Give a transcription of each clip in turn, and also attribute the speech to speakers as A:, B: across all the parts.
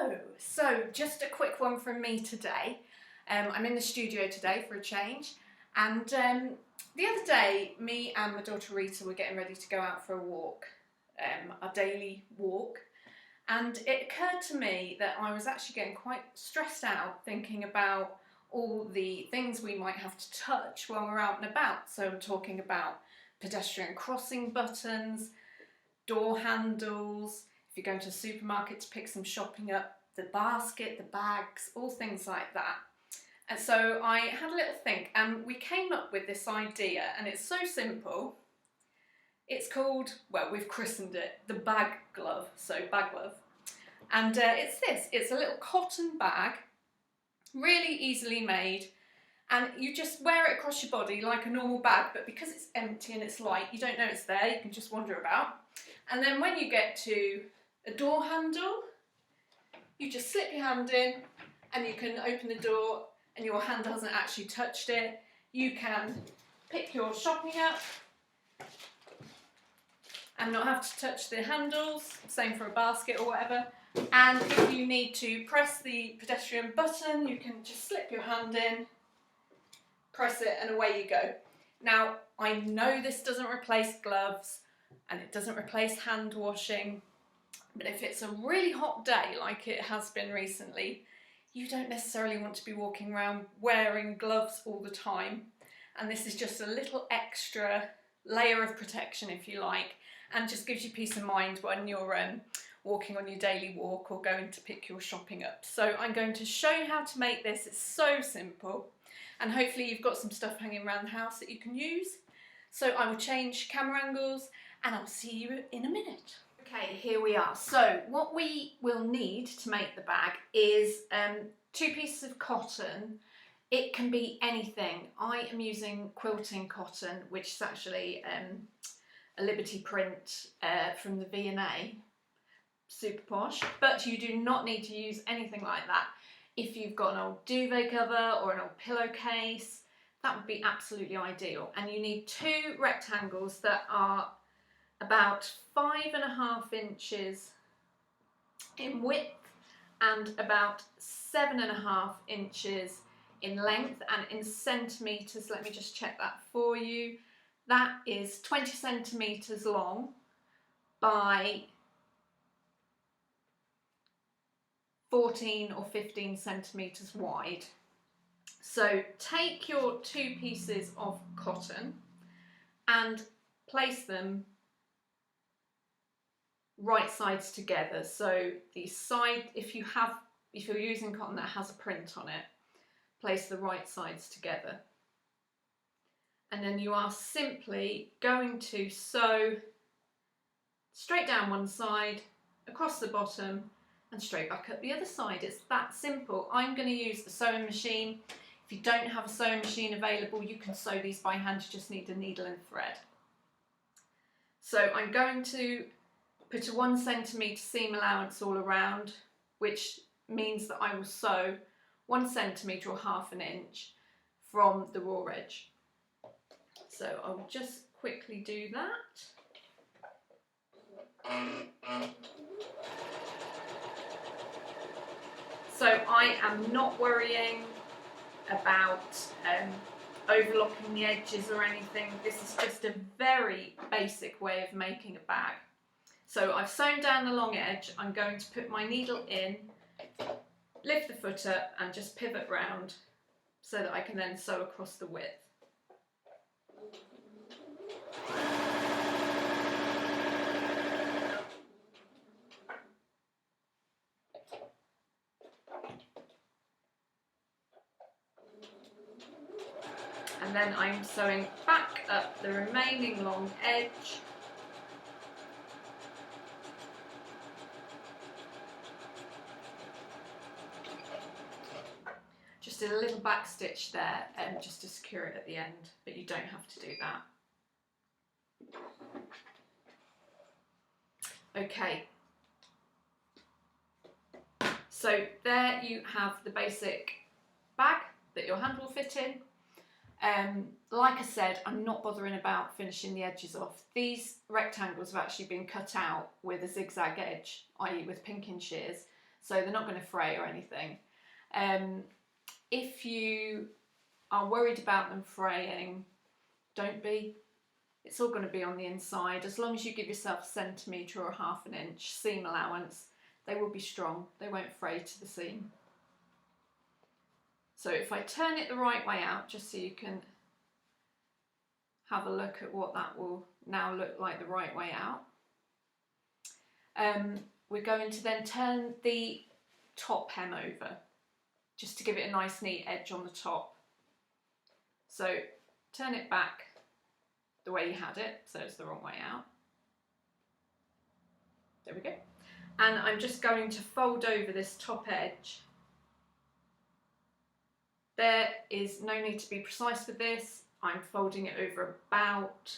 A: Hello! So just a quick one from me today. I'm in the studio today for a change, and the other day me and my daughter Rita were getting ready to go out for a walk, our daily walk, and it occurred to me that I was actually getting quite stressed out thinking about all the things we might have to touch while we're out and about. So I'm talking about pedestrian crossing buttons, door handles, if you're going to a supermarket to pick some shopping up, the basket, the bags, all things like that. And so I had a little think and we came up with this idea, and it's so simple. It's called, well, we've christened it the Baglove, so Baglove. And it's this, it's a little cotton bag, really easily made, and you just wear it across your body like a normal bag, but because it's empty and it's light, you don't know it's there, you can just wander about. And then when you get to a door handle, you just slip your hand in and you can open the door and your hand hasn't actually touched it. You can pick your shopping up and not have to touch the handles, same for a basket or whatever. And if you need to press the pedestrian button, you can just slip your hand in, press it, and away you go. Now, I know this doesn't replace gloves and it doesn't replace hand washing, but if it's a really hot day like it has been recently, you don't necessarily want to be walking around wearing gloves all the time. And this is just a little extra layer of protection, if you like, and just gives you peace of mind when you're walking on your daily walk or going to pick your shopping up. So I'm going to show you how to make this. It's so simple, and hopefully you've got some stuff hanging around the house that you can use. So I will change camera angles and I'll see you in a minute. Okay, here we are. So what we will need to make the bag is 2 pieces of cotton. It can be anything. I am using quilting cotton, which is actually a Liberty print from the V&A, super posh, but you do not need to use anything like that. If you've got an old duvet cover or an old pillowcase, that would be absolutely ideal. And you need 2 rectangles that are about 5.5 inches in width and about 7.5 inches in length, and in centimetres, let me just check that for you. That is 20 centimetres long by 14 or 15 centimetres wide. So take your 2 pieces of cotton and place them right sides together. So the side, if you're using cotton that has a print on it, place the right sides together. And then you are simply going to sew straight down one side, across the bottom, and straight back up the other side. It's that simple. I'm going to use a sewing machine. If you don't have a sewing machine available, you can sew these by hand. You just need a needle and thread. So I'm going to put a 1 centimetre seam allowance all around, which means that I will sew 1 centimetre or ½ an inch from the raw edge. So I'll just quickly do that. So I am not worrying about overlocking the edges or anything. This is just a very basic way of making a bag. So I've sewn down the long edge. I'm going to put my needle in, lift the foot up and just pivot round so that I can then sew across the width. And then I'm sewing back up the remaining long edge. Just did a little back stitch there just to secure it at the end, but you don't have to do that. Okay, so there you have the basic bag that your hand will fit in. Like I said, I'm not bothering about finishing the edges off. These rectangles have actually been cut out with a zigzag edge, i.e. with pinking shears, so they're not going to fray or anything. If you are worried about them fraying, don't be. It's all going to be on the inside. As long as you give yourself a centimetre or half an inch seam allowance, they will be strong. They won't fray to the seam. So if I turn it the right way out, just so you can have a look at what that will now look like the right way out. We're going to then turn the top hem over, just to give it a nice neat edge on the top. So turn it back the way you had it, so it's the wrong way out. There we go. And I'm just going to fold over this top edge. There is no need to be precise with this. I'm folding it over about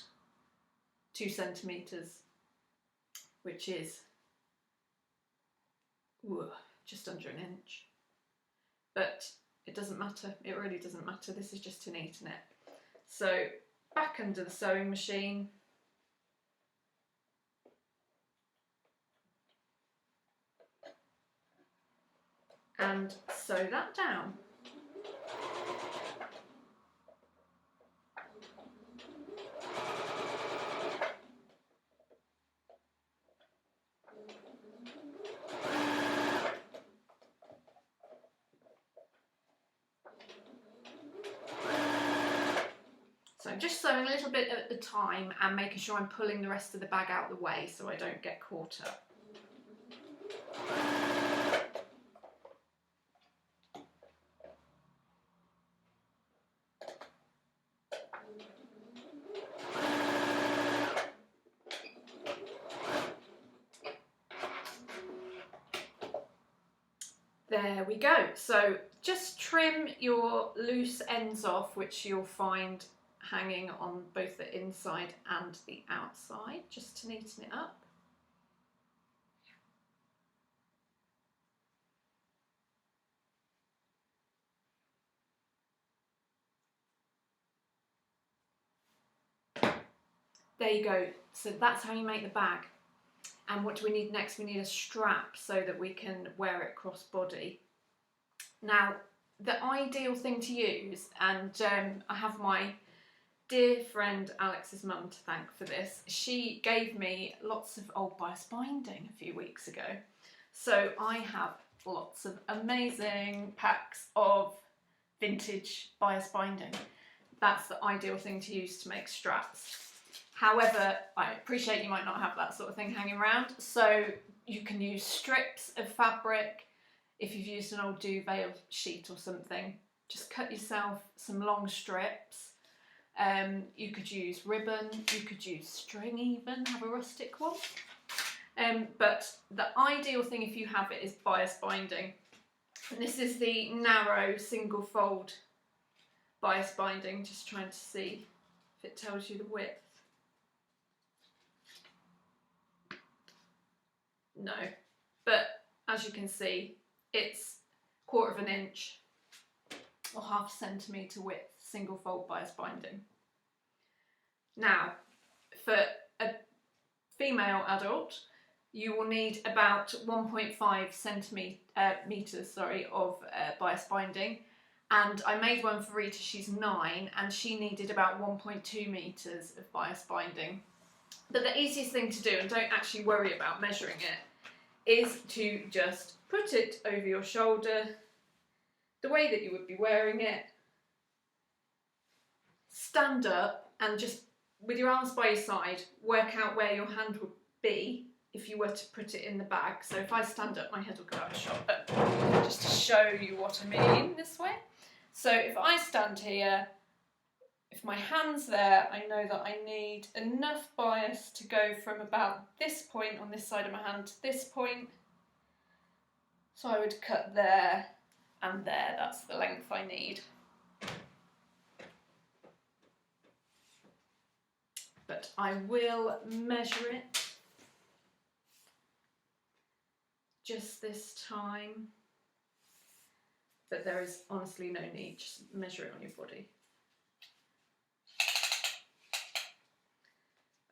A: 2 centimetres, which is just under an inch. But it doesn't matter, it really doesn't matter. This is just to neaten it. So back under the sewing machine. And sew that down. So I'm just sewing a little bit at the time and making sure I'm pulling the rest of the bag out of the way so I don't get caught up. There we go. So just trim your loose ends off, which you'll find hanging on both the inside and the outside, just to neaten it up. There you go. So that's how you make the bag. And what do we need next? We need a strap so that we can wear it crossbody. Now, the ideal thing to use, and I have my dear friend Alex's mum to thank for this. She gave me lots of old bias binding a few weeks ago. So I have lots of amazing packs of vintage bias binding. That's the ideal thing to use to make straps. However, I appreciate you might not have that sort of thing hanging around, so you can use strips of fabric. If you've used an old duvet sheet or something, just cut yourself some long strips. You could use ribbon, you could use string even, have a rustic one. But the ideal thing if you have it is bias binding. And this is the narrow single fold bias binding, just trying to see if it tells you the width. No, but as you can see, it's 1/4 of an inch or 1/2 centimetre width, single fold bias binding. Now, for a female adult, you will need about 1.5 centimetres of bias binding. And I made one for Rita, she's 9, and she needed about 1.2 metres of bias binding. But the easiest thing to do, and don't actually worry about measuring it, is to just put it over your shoulder the way that you would be wearing it. Stand up and just, with your arms by your side, work out where your hand would be if you were to put it in the bag. So if I stand up, my head will go out of shot, but just to show you what I mean this way. So if I stand here, if my hand's there, I know that I need enough bias to go from about this point on this side of my hand to this point. So I would cut there and there, that's the length I need. But I will measure it just this time. But there is honestly no need, just measure it on your body.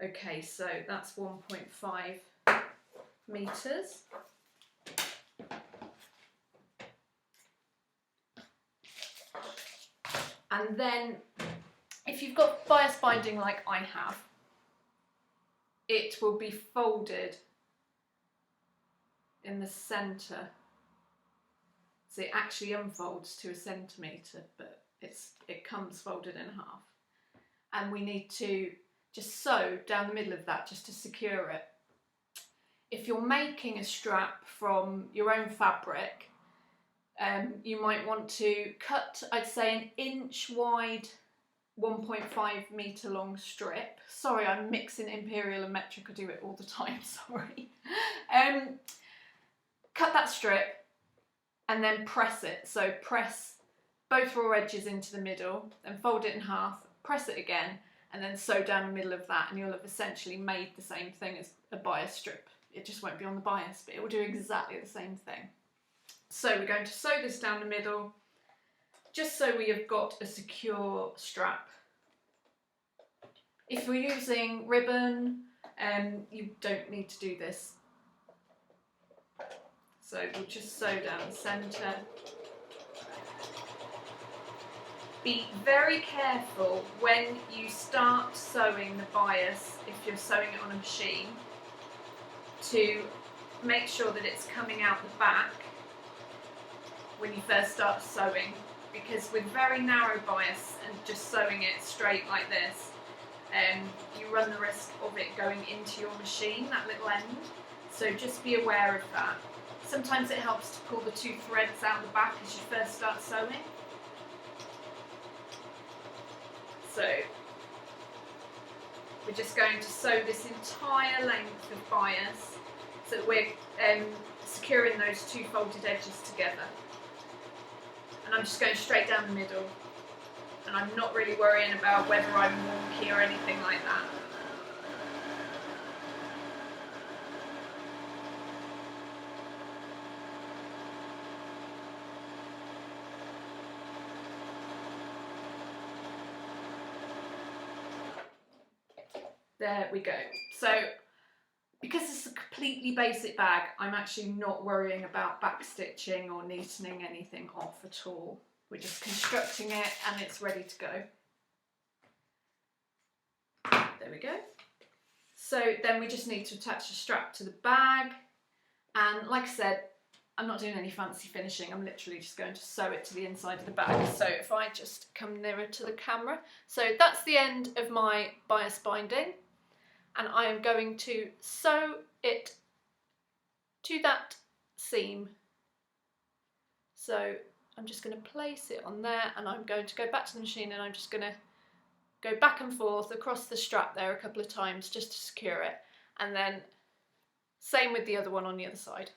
A: Okay, so that's 1.5 metres. And then if you've got bias binding like I have, it will be folded in the centre. So it actually unfolds to a centimetre, but it comes folded in half. And we need to just sew down the middle of that just to secure it. If you're making a strap from your own fabric, you might want to cut, I'd say, an inch wide, 1.5 metre long strip. Sorry, I'm mixing imperial and metric, I do it all the time, sorry. Cut that strip and then press it. So press both raw edges into the middle, then fold it in half, press it again, and then sew down the middle of that, and you'll have essentially made the same thing as a bias strip. It just won't be on the bias, but it will do exactly the same thing. So we're going to sew this down the middle, just so we have got a secure strap. If you're using ribbon, you don't need to do this. So we'll just sew down the centre. Be very careful when you start sewing the bias, if you're sewing it on a machine, to make sure that it's coming out the back when you first start sewing, because with very narrow bias and just sewing it straight like this, you run the risk of it going into your machine, that little end. So just be aware of that. Sometimes it helps to pull the two threads out the back as you first start sewing. So we're just going to sew this entire length of bias so that we're securing those two folded edges together. And I'm just going straight down the middle, and I'm not really worrying about whether I'm wonky or anything like that. There we go. So because it's a completely basic bag, I'm actually not worrying about backstitching or neatening anything off at all. We're just constructing it and it's ready to go. There we go. So then we just need to attach the strap to the bag. And like I said, I'm not doing any fancy finishing. I'm literally just going to sew it to the inside of the bag. So if I just come nearer to the camera. So that's the end of my bias binding. And I am going to sew it to that seam. So I'm just going to place it on there, and I'm going to go back to the machine, and I'm just going to go back and forth across the strap there a couple of times just to secure it. And then same with the other one on the other side.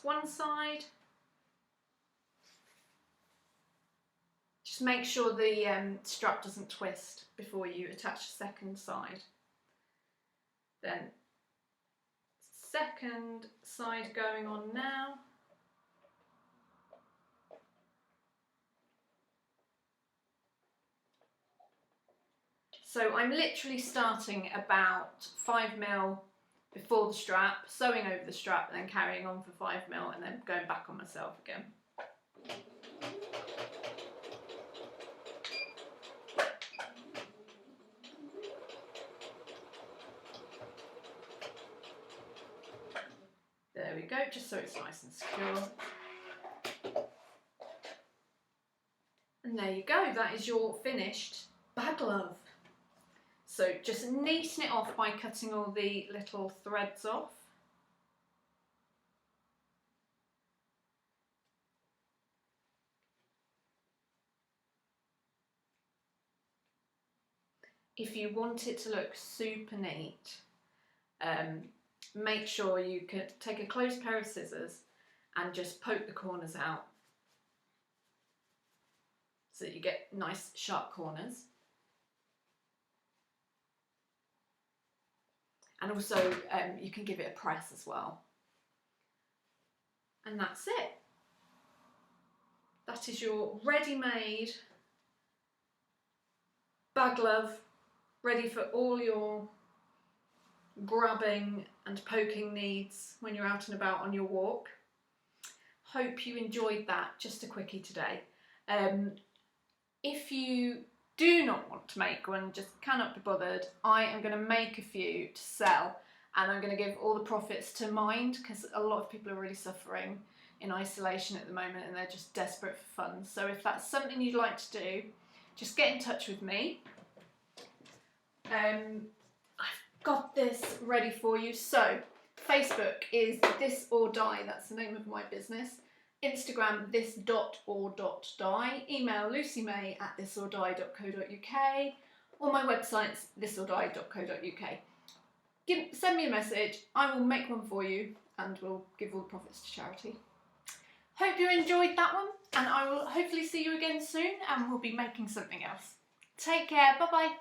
A: One side. Just make sure the strap doesn't twist before you attach the second side. Then second side going on now. So I'm literally starting about 5mm before the strap, sewing over the strap, and then carrying on for 5mm, and then going back on myself again. There we go, just so it's nice and secure. And there you go, that is your finished Baglove. So just neaten it off by cutting all the little threads off. If you want it to look super neat, make sure you could take a closed pair of scissors and just poke the corners out so that you get nice sharp corners. And also you can give it a press as well. And that's it. That is your ready-made Baglove, ready for all your grabbing and poking needs when you're out and about on your walk. Hope you enjoyed that. Just a quickie today. If you do not want to make one, just cannot be bothered, I am going to make a few to sell, and I'm going to give all the profits to Mind, because a lot of people are really suffering in isolation at the moment and they're just desperate for funds. So if that's something you'd like to do, just get in touch with me. I've got this ready for you. So Facebook is This or Die, that's the name of my business. Instagram, this.or.die. Email lucymay@thisordie.co.uk, or my website's thisordie.co.uk. Send me a message, I will make one for you and we'll give all the profits to charity. Hope you enjoyed that one, and I will hopefully see you again soon and we'll be making something else. Take care, bye bye.